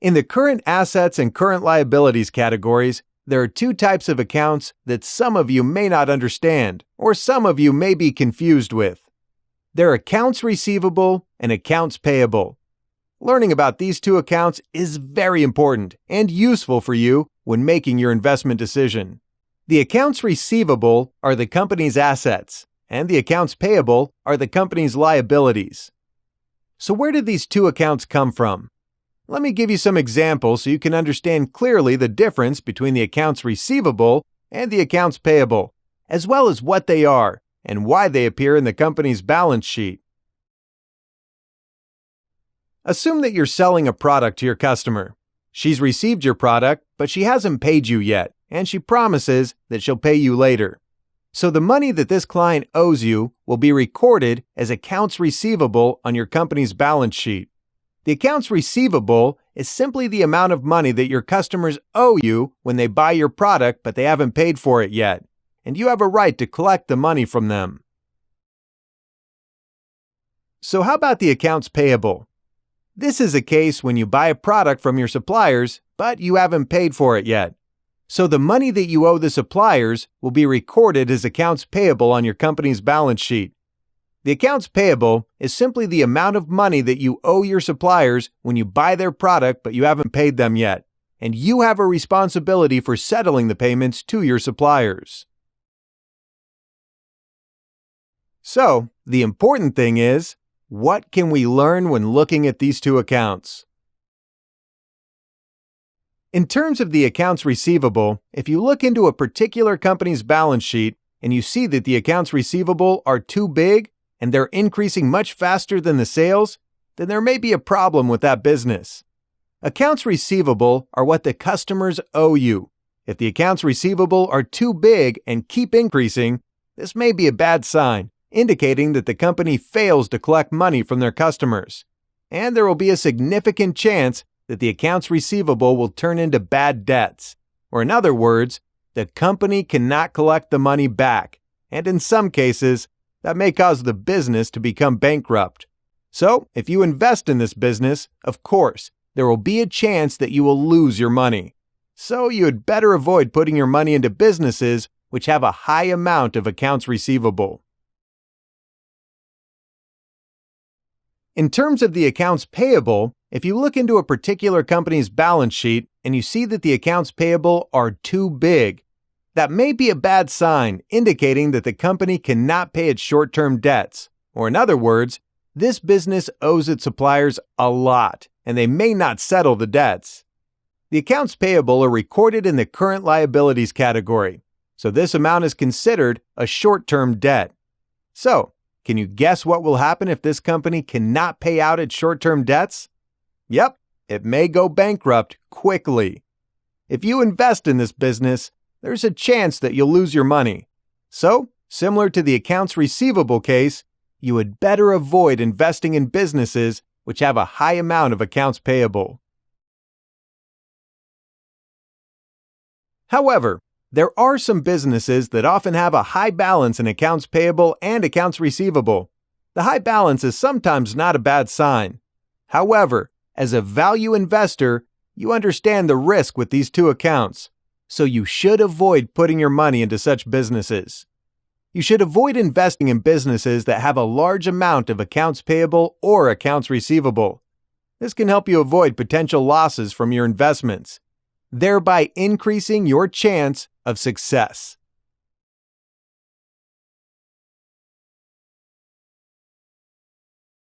In the current assets and current liabilities categories, there are two types of accounts that some of you may not understand, or some of you may be confused with. They're accounts receivable and accounts payable. Learning about these two accounts is very important and useful for you when making your investment decision. The accounts receivable are the company's assets, and the accounts payable are the company's liabilities. So where did these two accounts come from? Let me give you some examples so you can understand clearly the difference between the accounts receivable and the accounts payable, as well as what they are and why they appear in the company's balance sheet. Assume that you're selling a product to your customer. She's received your product, but she hasn't paid you yet, and she promises that she'll pay you later. So the money that this client owes you will be recorded as accounts receivable on your company's balance sheet. The accounts receivable is simply the amount of money that your customers owe you when they buy your product but they haven't paid for it yet, and you have a right to collect the money from them. So how about the accounts payable? This is a case when you buy a product from your suppliers, but you haven't paid for it yet. So the money that you owe the suppliers will be recorded as accounts payable on your company's balance sheet. The accounts payable is simply the amount of money that you owe your suppliers when you buy their product but you haven't paid them yet, and you have a responsibility for settling the payments to your suppliers. So, the important thing is, what can we learn when looking at these two accounts? In terms of the accounts receivable, if you look into a particular company's balance sheet and you see that the accounts receivable are too big and they're increasing much faster than the sales, then there may be a problem with that business. Accounts receivable are what the customers owe you. If the accounts receivable are too big and keep increasing, this may be a bad sign, indicating that the company fails to collect money from their customers. And there will be a significant chance that the accounts receivable will turn into bad debts. Or in other words, the company cannot collect the money back. And in some cases, that may cause the business to become bankrupt. So, if you invest in this business, of course, there will be a chance that you will lose your money. So you had better avoid putting your money into businesses which have a high amount of accounts receivable. In terms of the accounts payable, if you look into a particular company's balance sheet and you see that the accounts payable are too big, that may be a bad sign, indicating that the company cannot pay its short-term debts. Or in other words, this business owes its suppliers a lot, and they may not settle the debts. The accounts payable are recorded in the current liabilities category, so this amount is considered a short-term debt. So, can you guess what will happen if this company cannot pay out its short-term debts? Yep, it may go bankrupt quickly. If you invest in this business, there's a chance that you'll lose your money. So, similar to the accounts receivable case, you would better avoid investing in businesses which have a high amount of accounts payable. However, there are some businesses that often have a high balance in accounts payable and accounts receivable. The high balance is sometimes not a bad sign. However, as a value investor, you understand the risk with these two accounts, so you should avoid putting your money into such businesses. You should avoid investing in businesses that have a large amount of accounts payable or accounts receivable. This can help you avoid potential losses from your investments, thereby increasing your chance of success.